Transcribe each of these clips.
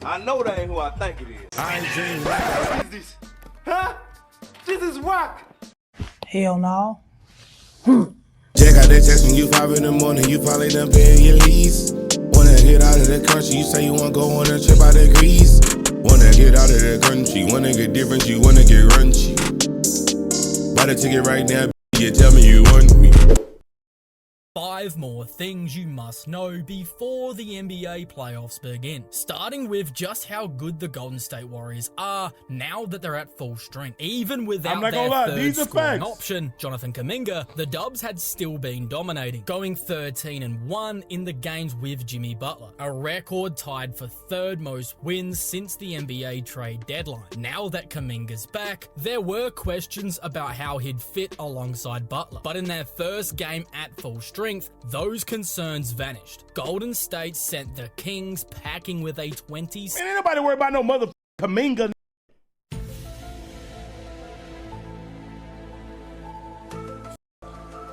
I know that ain't who I think it is. I ain't James. What is this? Huh? This is rock. Hell no. Check out that text when you 5 in the morning, you probably done paying your lease. Wanna get out of the country, you say you wanna go on a trip out of Greece. Wanna get out of the country, wanna get different, you wanna get runchy. Buy the ticket right now, you tell me you want me. 5 more things you must know before the NBA playoffs begin. Starting with just how good the Golden State Warriors are now that they're at full strength. Even without their third scoring option, Jonathan Kuminga, the Dubs had still been dominating, going 13-1 in the games with Jimmy Butler, a record tied for third most wins since the NBA trade deadline. Now that Kuminga's back, there were questions about how he'd fit alongside Butler, but in their first game at full strength, those concerns vanished. Golden State sent the Kings packing with a 20. Man, ain't nobody worried about no mother Kuminga.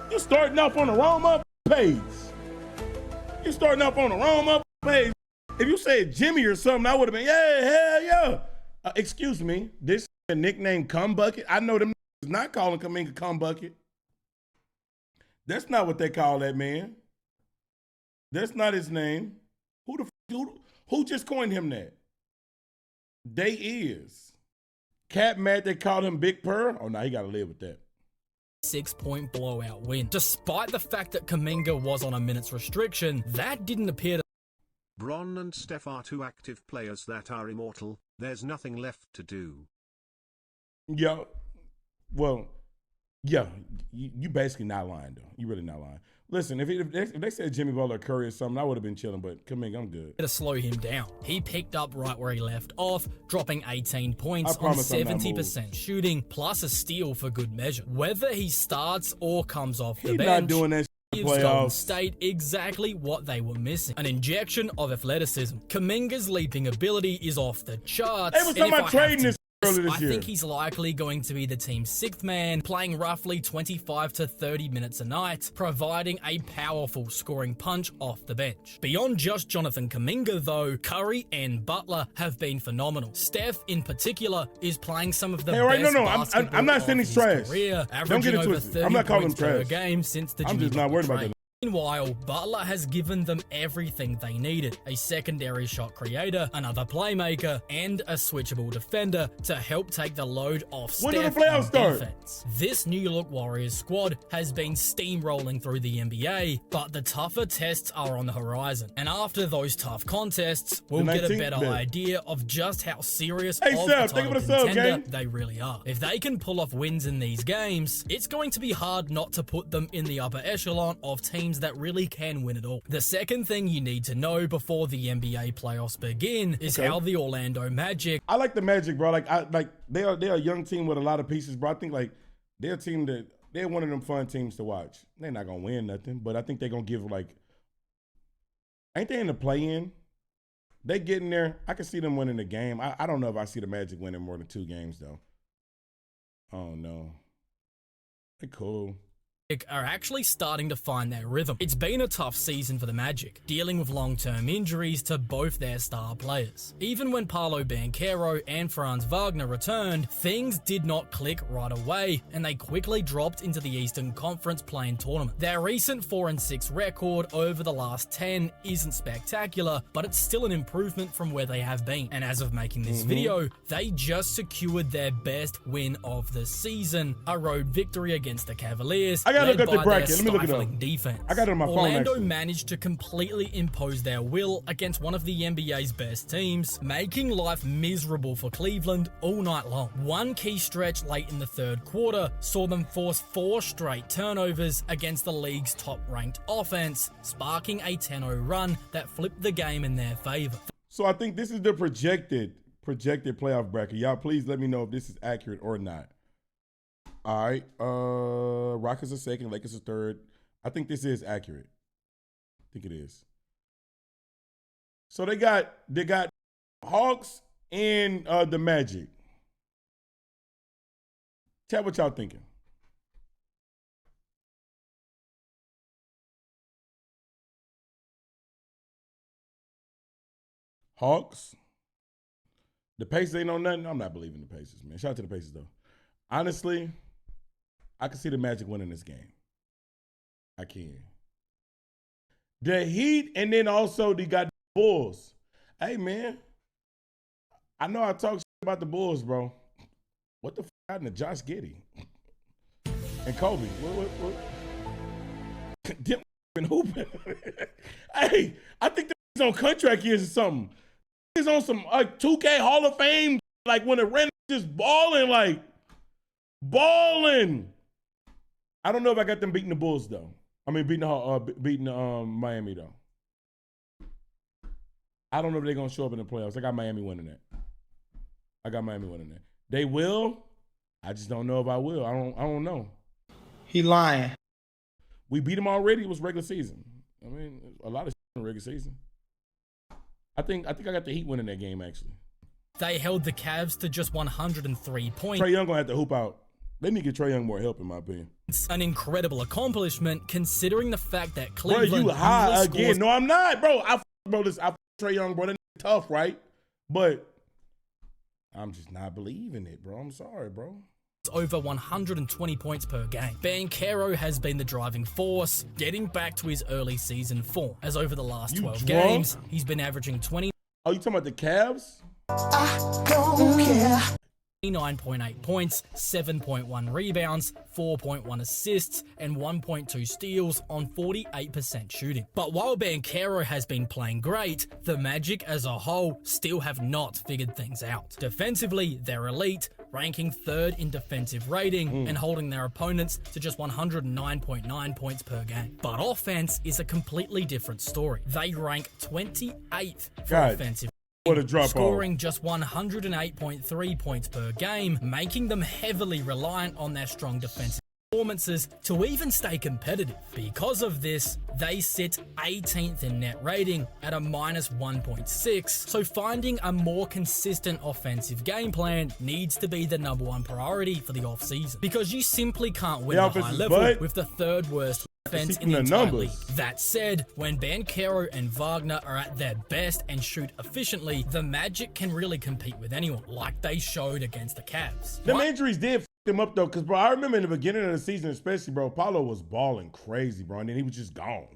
You starting off on the wrong page. You starting off on the wrong page. If you said Jimmy or something, I would have been, yeah, hell yeah. Excuse me, this is a nickname Cum Bucket. I know them is not calling Kuminga Cum Bucket. That's not what they call that man. That's not his name. Who just coined him that? They is. Cat mad they called him Big Purr? Oh, no, he got to live with that. 6-point blowout win. Despite the fact that Kuminga was on a minutes restriction, that didn't appear to... Bron and Steph are 2 active players that are immortal. There's nothing left to do. Yeah. Well... Yeah, you basically not lying, though. You really not lying. Listen, if they said Jimmy Butler or Curry or something, I would have been chilling, but Kuminga, I'm good. To slow him down. He picked up right where he left off, dropping 18 points on 70% shooting, plus a steal for good measure. Whether he starts or comes off the bench, not doing that gives Golden State exactly what they were missing. An injection of athleticism. Kuminga's leaping ability is off the charts. Hey, what's talking about trading this? I think he's likely going to be the team's 6th man, playing roughly 25 to 30 minutes a night, providing a powerful scoring punch off the bench. Beyond just Jonathan Kuminga, though, Curry and Butler have been phenomenal. Steph, in particular, is playing some of the best basketball I'm not saying he's trash. Career, averaging over 30 I'm not calling him points per trash. game since the I'm Jimmy just not Butler worried about trade. that. Meanwhile, Butler has given them everything they needed. A secondary shot creator, another playmaker, and a switchable defender to help take the load off Steph on defense. This New York Warriors squad has been steamrolling through the NBA, but the tougher tests are on the horizon. And after those tough contests, we'll get a better idea of just how serious of a title contender they really are. If they can pull off wins in these games, it's going to be hard not to put them in the upper echelon of teams that really can win it all. The second thing you need to know before the NBA playoffs begin is how the Orlando Magic... I like the Magic, bro. They're a young team with a lot of pieces, bro. I think they're a team that they're one of them fun teams to watch. They're not gonna win nothing, but I think they're gonna give ain't they in the play-in? They get in there. I can see them winning the game. I don't know if I see the Magic winning more than 2 games though. Oh no. They cool. Are actually starting to find their rhythm. It's been a tough season for the Magic, dealing with long-term injuries to both their star players. Even when Paolo Banchero and Franz Wagner returned, things did not click right away, and they quickly dropped into the Eastern Conference play-in tournament. Their recent 4-6 record over the last 10 isn't spectacular, but it's still an improvement from where they have been. And as of making this video, they just secured their best win of the season, a road victory against the Cavaliers. I gotta look at the bracket. Let me look it up. Defense. I got it on my phone. Orlando managed to completely impose their will against one of the NBA's best teams, making life miserable for Cleveland all night long. One key stretch late in the third quarter saw them force 4 straight turnovers against the league's top-ranked offense, sparking a 10-0 run that flipped the game in their favor. So I think this is the projected playoff bracket. Y'all, please let me know if this is accurate or not. All right, Rockets are second, Lakers are third. I think this is accurate. I think it is. So they got Hawks and the Magic. Tell what y'all thinking. Hawks The Pacers ain't on nothing. I'm not believing the Pacers, man. Shout out to the Pacers, though. Honestly, I can see the Magic winning this game. I can. The Heat, and then also they got the Bulls. Hey, man. I know I talk shit about the Bulls, bro. What the f*** happened to Josh Giddey? And Kobe. What? Them been hooping. Hey, I think he's on contract years or something. He's on some 2K Hall of Fame, like when the Ren just balling. I don't know if I got them beating the Bulls though. I mean beating Miami though. I don't know if they're gonna show up in the playoffs. I got Miami winning that. They will. I just don't know if I will. I don't know. He lying. We beat them already. It was regular season. I mean, a lot of shit in regular season. I think I got the Heat winning that game actually. They held the Cavs to just 103 points. Trae Young gonna have to hoop out. They need to get Trae Young more help, in my opinion. An incredible accomplishment considering the fact that Cleveland. Bro, you high again? No, I'm not, bro. I Trae Young, bro. That's tough, right? But I'm just not believing it, bro. I'm sorry, bro. Over 120 points per game. Banchero has been the driving force, getting back to his early season form, as over the last 12 games, he's been averaging 20. Oh, you talking about the Cavs? I don't care. 9.8 points, 7.1 rebounds, 4.1 assists, and 1.2 steals on 48% shooting. But while Banchero has been playing great, the Magic as a whole still have not figured things out. Defensively, they're elite, ranking 3rd in defensive rating and holding their opponents to just 109.9 points per game. But offense is a completely different story. They rank 28th for offensive. What a drop scoring just 108.3 points per game, making them heavily reliant on their strong defensive performances to even stay competitive. Because of this, they sit 18th in net rating at a -1.6, so finding a more consistent offensive game plan needs to be the #1 priority for the offseason, because you simply can't win at a high level with the 3rd worst offense in the entire league. That said, when Banchero and Wagner are at their best and shoot efficiently, the Magic can really compete with anyone, like they showed against the Cavs. Them injuries did f them up though, because bro, I remember in the beginning of the season, especially, bro, Paulo was balling crazy, bro, and then he was just gone.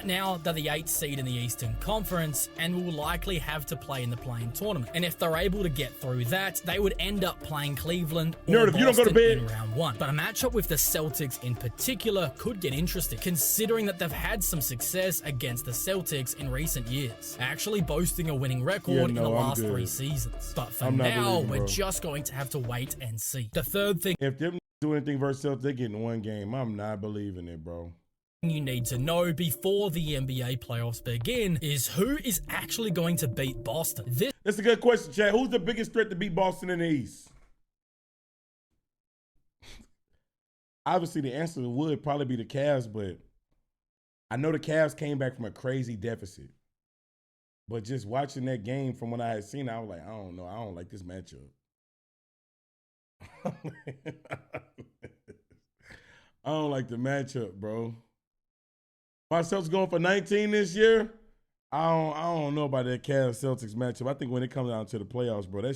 Now they're the 8th seed in the Eastern Conference and will likely have to play in the play-in tournament. And if they're able to get through that, they would end up playing Cleveland or Boston in round 1. But a matchup with the Celtics in particular could get interesting, considering that they've had some success against the Celtics in recent years, actually boasting a winning record in the last 3 seasons. But for now, we're just going to have to wait and see. The third thing, if they do anything versus Celtics, they get in 1 game. I'm not believing it, bro. You need to know before the NBA playoffs begin is who is actually going to beat Boston. That's a good question, Chad. Who's the biggest threat to beat Boston in the East? Obviously, the answer would probably be the Cavs, but I know the Cavs came back from a crazy deficit. But just watching that game from what I had seen, I was like, I don't know. I don't like this matchup. I don't like the matchup, bro. My Celtics going for 19 this year. I don't know about that Cavs Celtics matchup. I think when it comes down to the playoffs, bro, that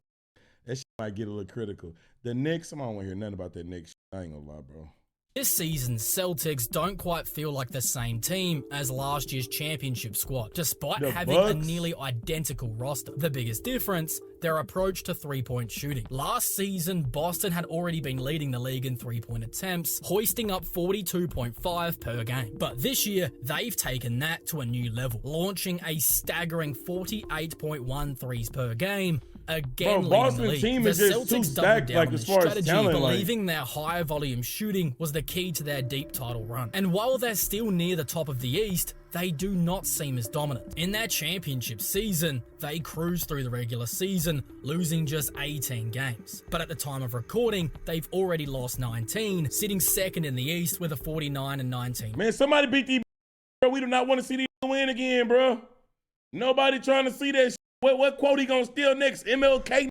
shit might get a little critical. The Knicks, I don't want to hear nothing about that Knicks. I ain't gonna lie, bro. This season's Celtics don't quite feel like the same team as last year's championship squad, despite having a nearly identical roster. The biggest difference, their approach to three-point shooting. Last season, Boston had already been leading the league in three-point attempts, hoisting up 42.5 per game. But this year, they've taken that to a new level, launching a staggering 48.1 threes per game, again leading the league. Team the is just Celtics too stacked, like, as far as talent, believing their higher volume shooting was the key to their deep title run. And while they're still near the top of the East, they do not seem as dominant. In their championship season, they cruised through the regular season, losing just 18 games. But at the time of recording, they've already lost 19, sitting second in the East with a 49-19. Man, somebody beat these, bro. We do not want to see these win again, bro. Nobody trying to see that shit. What quote he gonna steal next? MLK?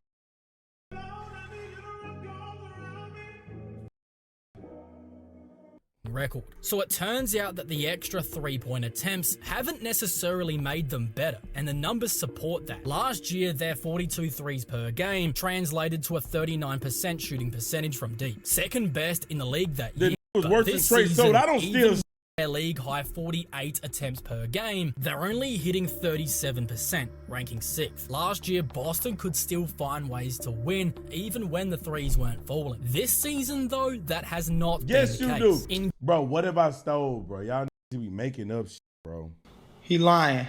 record. So it turns out that the extra 3-point attempts haven't necessarily made them better, and the numbers support that. Last year, their 42 threes per game translated to a 39% shooting percentage from deep. Second best in the league that year. It was worse than TraySold. I don't steal. Their league high 48 attempts per game, they're only hitting 37%, ranking 6th. Last year, Boston could still find ways to win, even when the threes weren't falling. This season, though, that has not been the case. Yes, you do. Bro, what have I stole, bro? Y'all need to be making up shit, bro. He lying.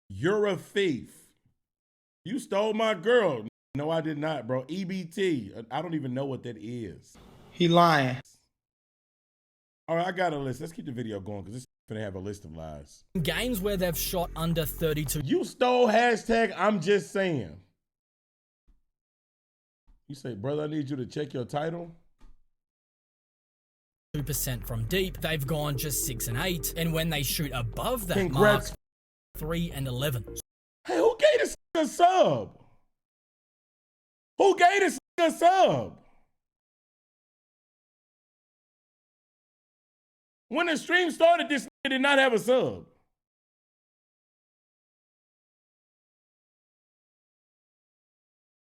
You're a thief. You stole my girl. No, I did not, bro. EBT. I don't even know what that is. He lying. All right, I got a list. Let's keep the video going because this is going to have a list of lies. Games where they've shot under 32. You stole hashtag I'm just saying. You say, brother, I need you to check your title. 2% from deep, they've gone just 6 and 8. And when they shoot above that Congrats. mark, 3 and 11. Hey, who gave this a sub? Who gave this a sub? When the stream started, this did not have a sub.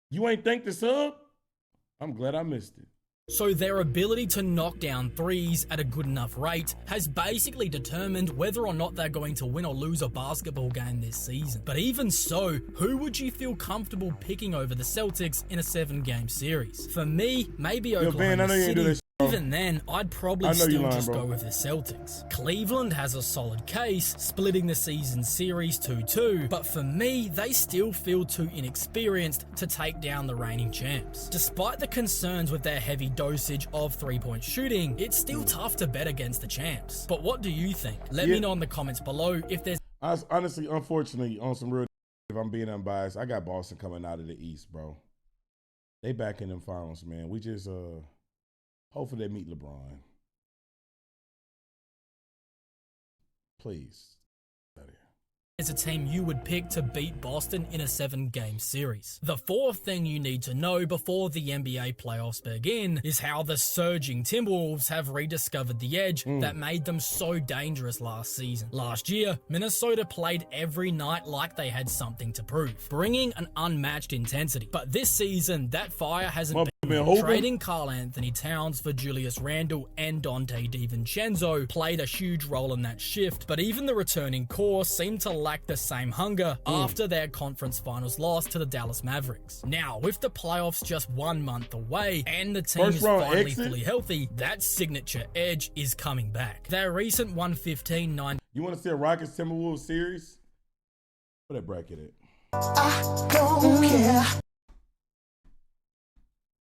You ain't think the sub? I'm glad I missed it. So their ability to knock down threes at a good enough rate has basically determined whether or not they're going to win or lose a basketball game this season. But even so, who would you feel comfortable picking over the Celtics in a 7-game series? For me, maybe Oklahoma City. Even then, I'd probably still just go with the Celtics. Cleveland has a solid case, splitting the season series 2-2, but for me, they still feel too inexperienced to take down the reigning champs. Despite the concerns with their heavy dosage of 3-point shooting, it's still tough to bet against the champs. But what do you think? Let me know in the comments below if there's... Honestly, unfortunately, on some real, if I'm being unbiased, I got Boston coming out of the East, bro. They back in them finals, man. We just, hopefully they meet LeBron. Please. Is a team you would pick to beat Boston in a 7-game series. The fourth thing you need to know before the NBA playoffs begin is how the surging Timberwolves have rediscovered the edge that made them so dangerous last season. Last year, Minnesota played every night like they had something to prove, bringing an unmatched intensity. But this season, that fire hasn't been. Trading Karl Anthony Towns for Julius Randle and Dante DiVincenzo played a huge role in that shift, but even the returning core seemed to lack the same hunger after their conference finals loss to the Dallas Mavericks. Now, with the playoffs just 1 month away and the team is finally fully healthy, that signature edge is coming back. Their recent 115-9. You want to see a Rockets Timberwolves series? Put that bracket in. I don't care.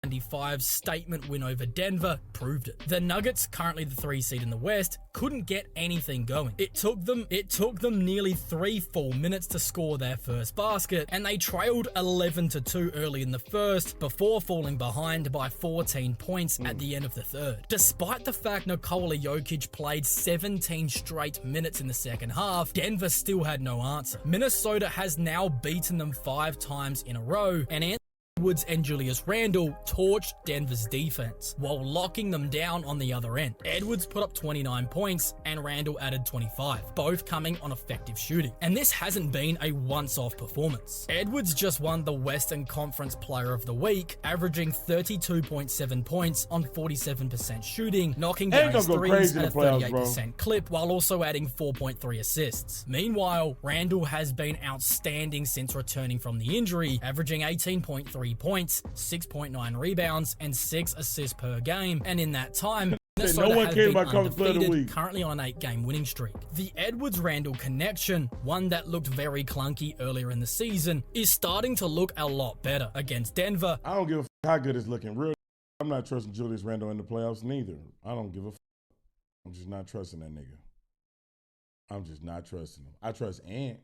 95 statement win over Denver proved it. The Nuggets, currently the 3 seed in the West, couldn't get anything going. It took them nearly 3 full minutes to score their first basket, and they trailed 11-2 early in the first before falling behind by 14 points at the end of the third. Despite the fact Nikola Jokic played 17 straight minutes in the second half, Denver still had no answer. Minnesota has now beaten them 5 times in a row, and Edwards and Julius Randle torched Denver's defense while locking them down on the other end. Edwards put up 29 points and Randle added 25, both coming on effective shooting. And this hasn't been a once-off performance. Edwards just won the Western Conference Player of the Week, averaging 32.7 points on 47% shooting, knocking down his threes at a 38% clip while also adding 4.3 assists. Meanwhile, Randle has been outstanding since returning from the injury, averaging 18.3 points, 6.9 rebounds, and 6 assists per game, and in that time, Minnesota has been undefeated, currently on an 8-game winning streak. The Edwards-Randle connection, one that looked very clunky earlier in the season, is starting to look a lot better against Denver. I don't give a f how good it's looking. Real, I'm not trusting Julius Randle in the playoffs neither. I don't give a f. I'm just not trusting that nigga. I'm just not trusting him. I trust Ant.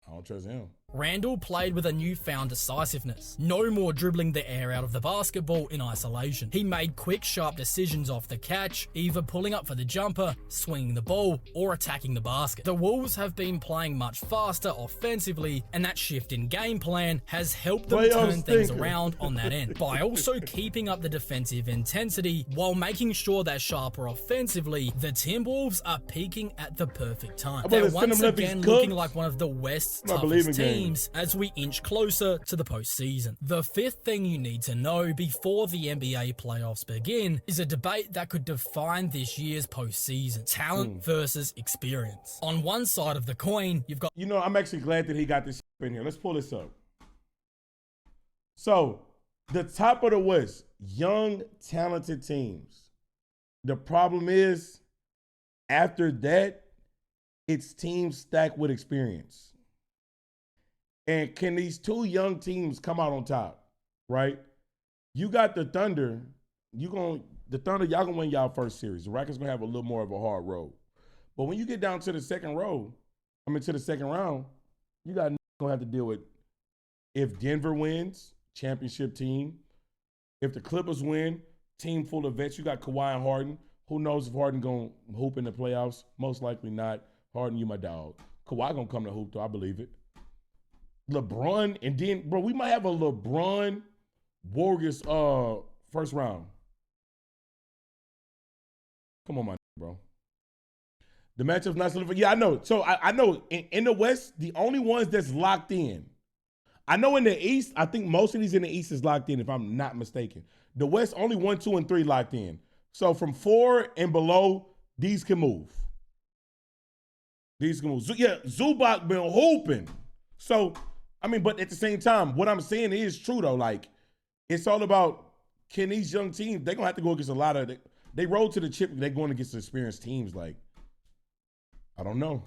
I don't trust him. Randall played with a newfound decisiveness. No more dribbling the air out of the basketball in isolation. He made quick, sharp decisions off the catch, either pulling up for the jumper, swinging the ball, or attacking the basket. The Wolves have been playing much faster offensively, and that shift in game plan has helped them turn things around on that end, by also keeping up the defensive intensity while making sure they're sharper offensively. The Timberwolves are peaking at the perfect time. They're once again looking like one of the West's toughest teams as we inch closer to the postseason. The fifth thing you need to know before the NBA playoffs begin is a debate that could define this year's postseason: talent versus experience. On one side of the coin, you've got... You know, I'm actually glad that he got this in here. Let's pull this up. So, the top of the West, young, talented teams. The problem is, after that, it's teams stacked with experience. And can these two young teams come out on top, right? You got the Thunder. Y'all gonna win y'all first series. The Rockets gonna have a little more of a hard road. But when you get down to the second round, you got gonna have to deal with if Denver wins, championship team. If the Clippers win, team full of vets. You got Kawhi and Harden. Who knows if Harden gonna hoop in the playoffs? Most likely not. Harden, you my dog. Kawhi gonna come to hoop though, I believe it. LeBron, and then, bro, we might have a LeBron Warriors first round. Come on, my bro. The matchup's not so. Yeah, I know. So I know in the West, the only ones that's locked in. I know in the East, I think most of these in the East is locked in, if I'm not mistaken. The West, only 1, 2, and 3 locked in. So from 4 and below, these can move. These can move. Yeah, Zubac been hooping. So, I mean, but at the same time, what I'm saying is true, though. Like, it's all about, can these young teams, they're going to have to go against a lot of, they roll to the chip, they're going against experienced teams. Like, I don't know.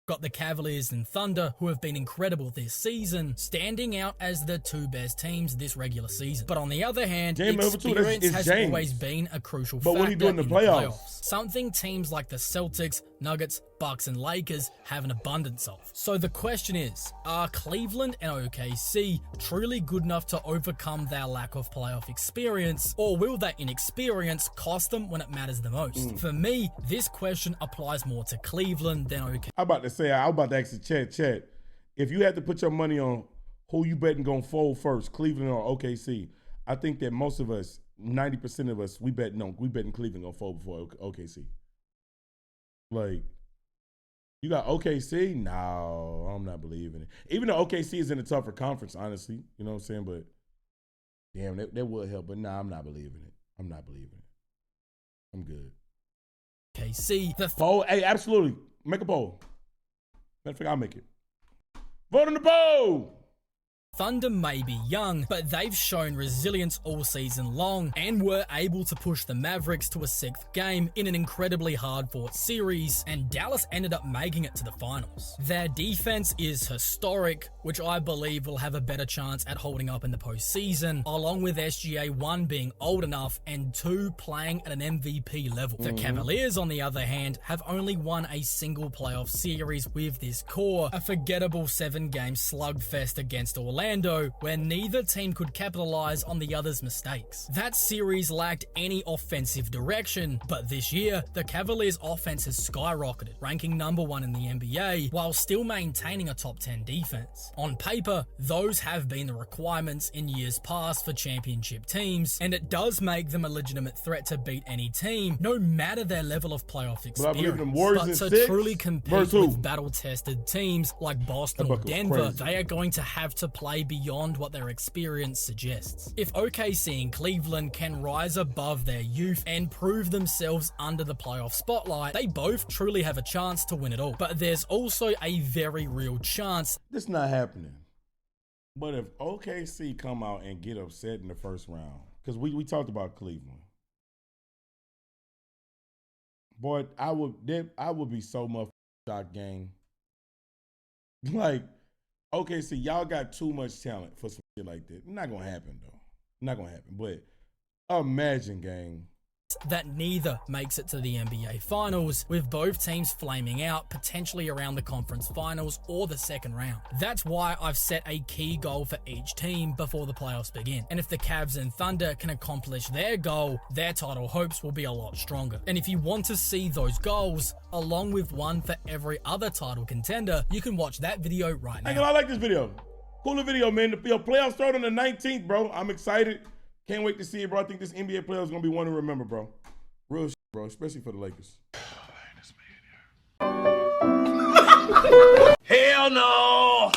Got the Cavaliers and Thunder, who have been incredible this season, standing out as the two best teams this regular season. But on the other hand, experience has always been a crucial factor what he do in the playoffs? Something teams like the Celtics, Nuggets, Bucks, and Lakers have an abundance of. So the question is, are Cleveland and OKC truly good enough to overcome their lack of playoff experience, or will that inexperience cost them when it matters the most? For me, this question applies more to Cleveland than OKC. I was about to ask the chat. If you had to put your money on who you betting gonna fold first, Cleveland or OKC, I think that most of us, 90% of us, we betting Cleveland gonna fold before OKC. Like, you got OKC? No, I'm not believing it. Even though OKC is in a tougher conference, honestly, you know what I'm saying? But damn, that would help. But nah, I'm not believing it. I'm good. OKC, poll? Hey, absolutely. Make a poll. Matter of fact, I'll make it. Vote on the poll! Thunder may be young, but they've shown resilience all season long and were able to push the Mavericks to a 6th game in an incredibly hard-fought series, and Dallas ended up making it to the finals. Their defense is historic, which I believe will have a better chance at holding up in the postseason, along with SGA 1 being old enough and 2 playing at an MVP level. The Cavaliers, on the other hand, have only won a single playoff series with this core, a forgettable 7-game slugfest against Orlando, where neither team could capitalize on the other's mistakes. That series lacked any offensive direction, but this year, the Cavaliers' offense has skyrocketed, ranking number 1 in the NBA, while still maintaining a top 10 defense. On paper, those have been the requirements in years past for championship teams, and it does make them a legitimate threat to beat any team, no matter their level of playoff experience. But to truly compete with battle-tested teams like Boston or Denver, they are going to have to play beyond what their experience suggests. If OKC and Cleveland can rise above their youth and prove themselves under the playoff spotlight, they both truly have a chance to win it all. But there's also a very real chance this is not happening. But if OKC come out and get upset in the first round, because we talked about Cleveland, boy, I would be so much shocked, gang. Like, okay, see, y'all got too much talent for some shit like that. Not gonna happen, though. Not gonna happen. But imagine, gang. predict that neither makes it to the NBA Finals, with both teams flaming out potentially around the conference finals or the second round. That's why I've set a key goal for each team before the playoffs begin. And if the Cavs and Thunder can accomplish their goal, their title hopes will be a lot stronger. And if you want to see those goals, along with one for every other title contender, you can watch that video right now. I like this video. Cooler video, man. The playoffs start on the 19th, bro. I'm excited. Can't wait to see it, bro. I think this NBA playoff is going to be one to remember, bro. Real shit, bro, especially for the Lakers. Hell no!